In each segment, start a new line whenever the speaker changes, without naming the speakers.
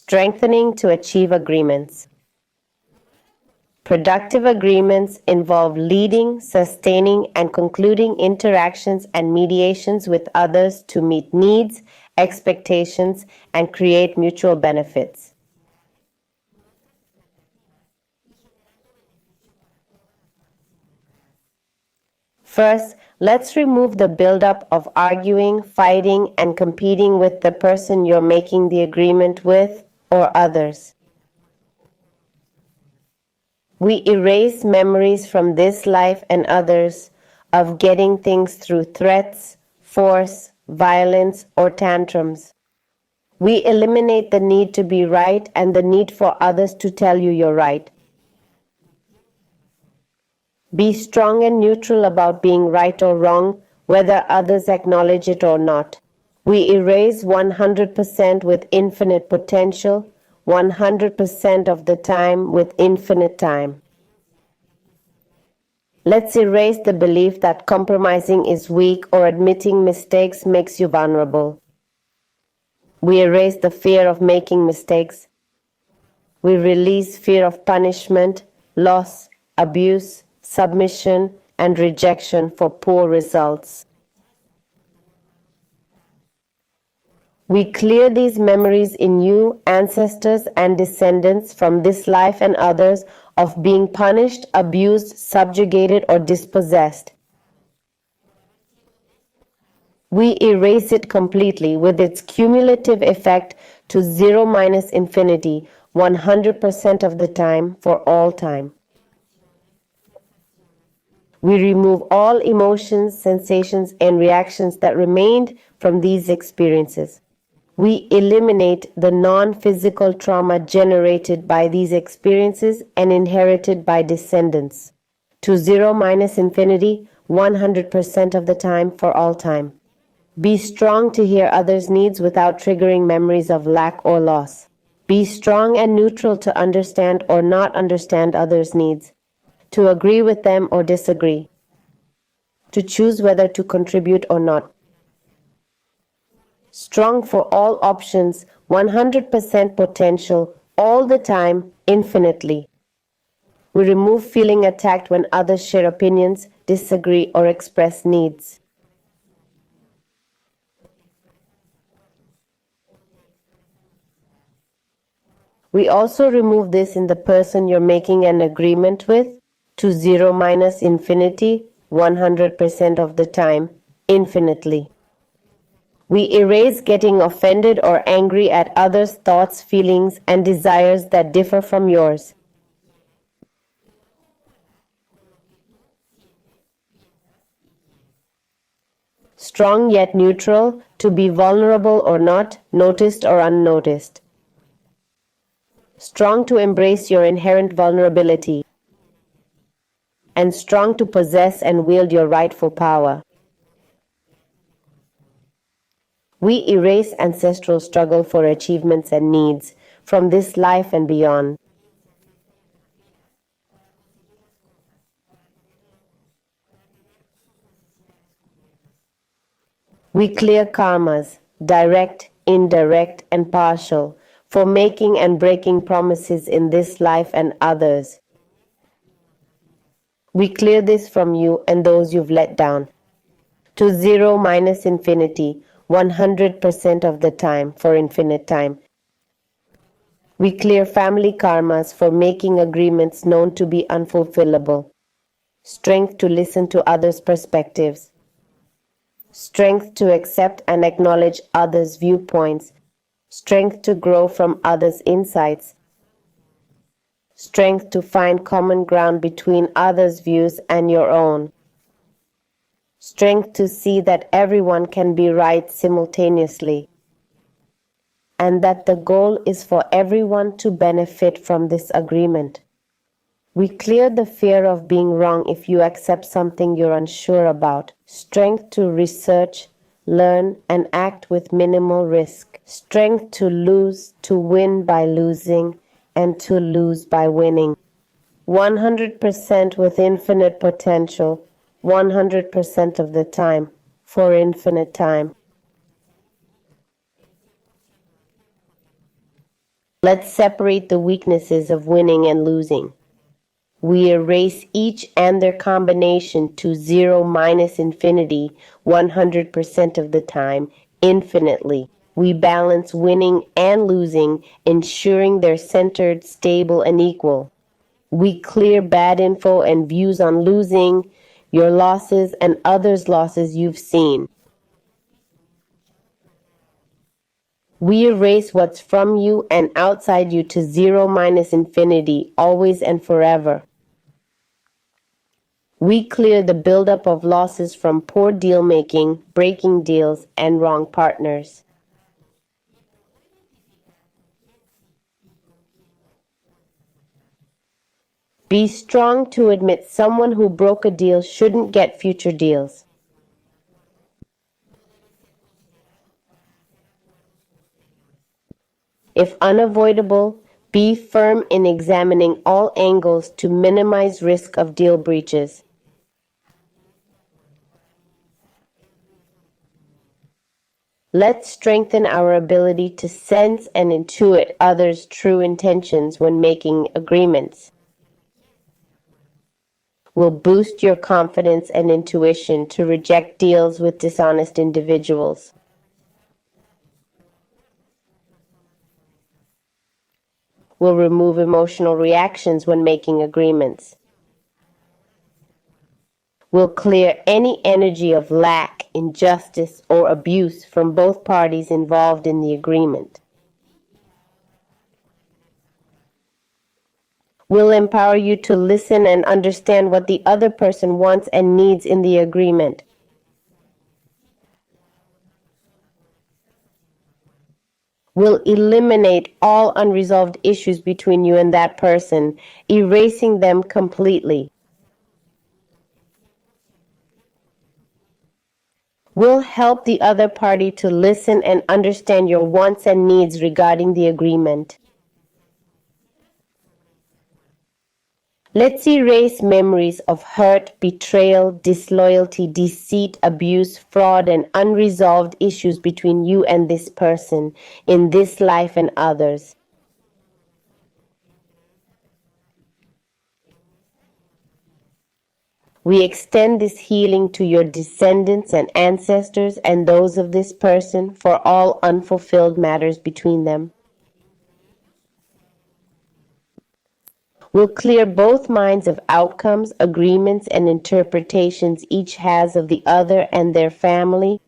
Strengthening to achieve agreements. Productive agreements involve leading, sustaining, and concluding interactions and mediations with others to meet needs, expectations, and create mutual benefits. First, let's remove the buildup of arguing, fighting, and competing with the person you're making the agreement with or others. We erase memories from this life and others of getting things through threats, force, violence, or tantrums. We eliminate the need to be right and the need for others to tell you you're right. Be strong and neutral about being right or wrong, whether others acknowledge it or not. We erase 100% with infinite potential, 100% of the time with infinite time. Let's erase the belief that compromising is weak or admitting mistakes makes you vulnerable. We erase the fear of making mistakes. We release fear of punishment, loss, abuse, submission, and rejection for poor results. We clear these memories in you, ancestors, and descendants from this life and others of being punished, abused, subjugated, or dispossessed. We erase it completely with its cumulative effect to 0 minus infinity, 100% of the time for all time. We remove all emotions, sensations, and reactions that remained from these experiences. We eliminate the non-physical trauma generated by these experiences and inherited by descendants. To 0 minus infinity, 100% of the time for all time. Be strong to hear others' needs without triggering memories of lack or loss. Be strong and neutral to understand or not understand others' needs, to agree with them or disagree, to choose whether to contribute or not. Strong for all options, 100% potential, all the time, infinitely. We remove feeling attacked when others share opinions, disagree, or express needs. We also remove this in the person you're making an agreement with, to 0 minus infinity, 100% of the time, infinitely. We erase getting offended or angry at others' thoughts, feelings, and desires that differ from yours. Strong yet neutral, to be vulnerable or not, noticed or unnoticed. Strong to embrace your inherent vulnerability, and strong to possess and wield your rightful power. We erase ancestral struggle for achievements and needs from this life and beyond. We clear karmas, direct, indirect, and partial, for making and breaking promises in this life and others. We clear this from you and those you've let down. To 0 minus infinity, 100% of the time for infinite time. We clear family karmas for making agreements known to be unfulfillable. Strength to listen to others' perspectives. Strength to accept and acknowledge others' viewpoints. Strength to grow from others' insights. Strength to find common ground between others' views and your own. Strength to see that everyone can be right simultaneously, and that the goal is for everyone to benefit from this agreement. We clear the fear of being wrong if you accept something you're unsure about. Strength to research, learn, and act with minimal risk. Strength to lose, to win by losing, and to lose by winning. 100% with infinite potential, 100% of the time, for infinite time. Let's separate the weaknesses of winning and losing. We erase each and their combination to 0 minus infinity 100% of the time, infinitely. We balance winning and losing, ensuring they're centered, stable, and equal. We clear bad info and views on losing, your losses, and others' losses you've seen. We erase what's from you and outside you to 0 minus infinity, always and forever. We clear the buildup of losses from poor deal making, breaking deals, and wrong partners. Be strong to admit someone who broke a deal shouldn't get future deals. If unavoidable, be firm in examining all angles to minimize risk of deal breaches. Let's strengthen our ability to sense and intuit others' true intentions when making agreements. Will boost your confidence and intuition to reject deals with dishonest individuals. Will remove emotional reactions when making agreements. Will clear any energy of lack, injustice, or abuse from both parties involved in the agreement. Will empower you to listen and understand what the other person wants and needs in the agreement. Will eliminate all unresolved issues between you and that person, erasing them completely. Will help the other party to listen and understand your wants and needs regarding the agreement. Let's erase memories of hurt, betrayal, disloyalty, deceit, abuse, fraud, and unresolved issues between you and this person in this life and others. We extend this healing to your descendants and ancestors and those of this person for all unfulfilled matters between them. Will clear both minds of outcomes, agreements, and interpretations each has of the other and their family.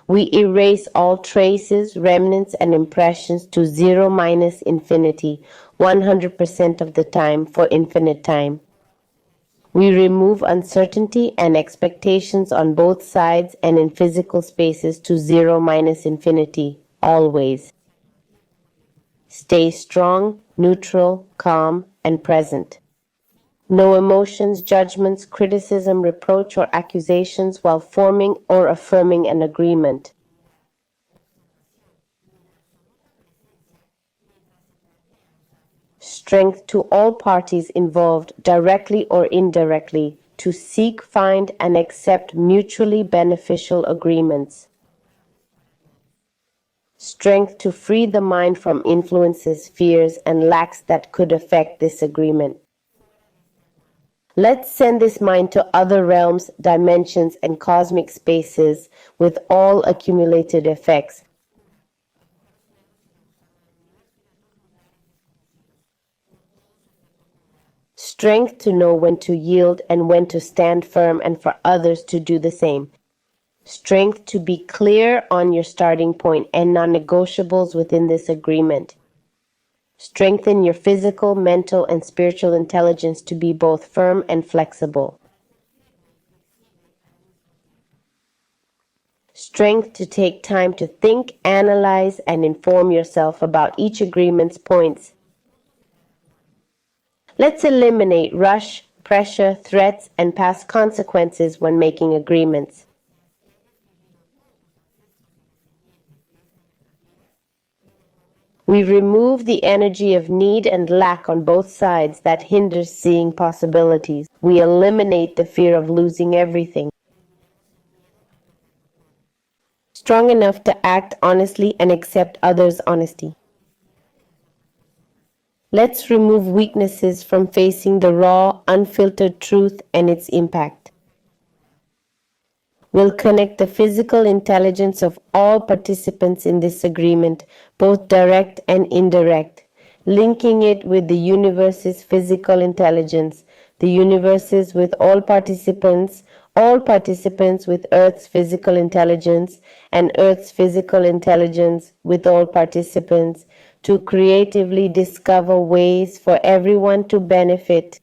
We erase all traces, remnants, and impressions to 0 minus infinity, 100% of the time for infinite time. We remove uncertainty and expectations on both sides and in physical spaces to 0 minus infinity, always. Stay strong, neutral, calm, and present. No emotions, judgments, criticism, reproach, or accusations while forming or affirming an agreement. Strength to all parties involved, directly or indirectly, to seek, find, and accept mutually beneficial agreements. Strength to free the mind from influences, fears, and lacks that could affect this agreement. Let's send this mind to other realms, dimensions, and cosmic spaces with all accumulated effects. Strength to know when to yield and when to stand firm and for others to do the same. Strength to be clear on your starting point and non-negotiables within this agreement. Strengthen your physical, mental, and spiritual intelligence to be both firm and flexible. Strength to take time to think, analyze, and inform yourself about each agreement's points. Let's eliminate rush, pressure, threats, and past consequences when making agreements. We remove the energy of need and lack on both sides that hinders seeing possibilities. We eliminate the fear of losing everything. Strong enough to act honestly and accept others' honesty. Let's remove weaknesses from facing the raw, unfiltered truth and its impact. We'll connect the physical intelligence of all participants in this agreement, both direct and indirect, linking it with the universe's physical intelligence, the universe's with all participants with Earth's physical intelligence, and Earth's physical intelligence with all participants, to creatively discover ways for everyone to benefit.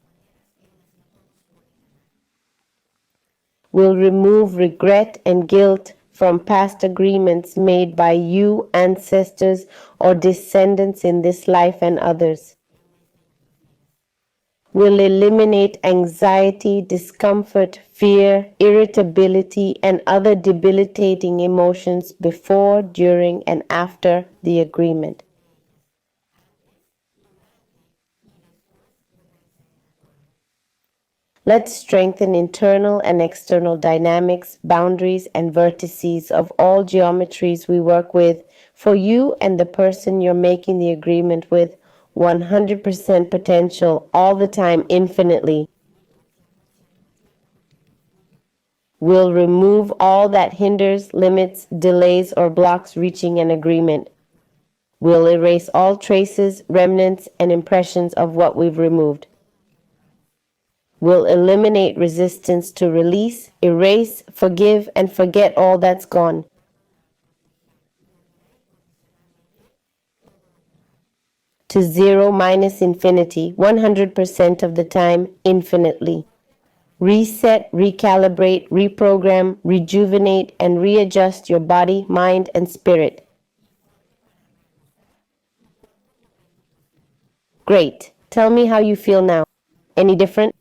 Will remove regret and guilt from past agreements made by you, ancestors, or descendants in this life and others. Will eliminate anxiety, discomfort, fear, irritability, and other debilitating emotions before, during, and after the agreement. Let's strengthen internal and external dynamics, boundaries, and vertices of all geometries we work with for you and the person you're making the agreement with. 100% potential all the time, infinitely. Will remove all that hinders, limits, delays, or blocks reaching an agreement. Will erase all traces, remnants, and impressions of what we've removed. Will eliminate resistance to release, erase, forgive, and forget all that's gone. To zero minus infinity, 100% of the time, infinitely. Reset, recalibrate, reprogram, rejuvenate, and readjust your body, mind, and spirit. Great. Tell me how you feel now. Any different?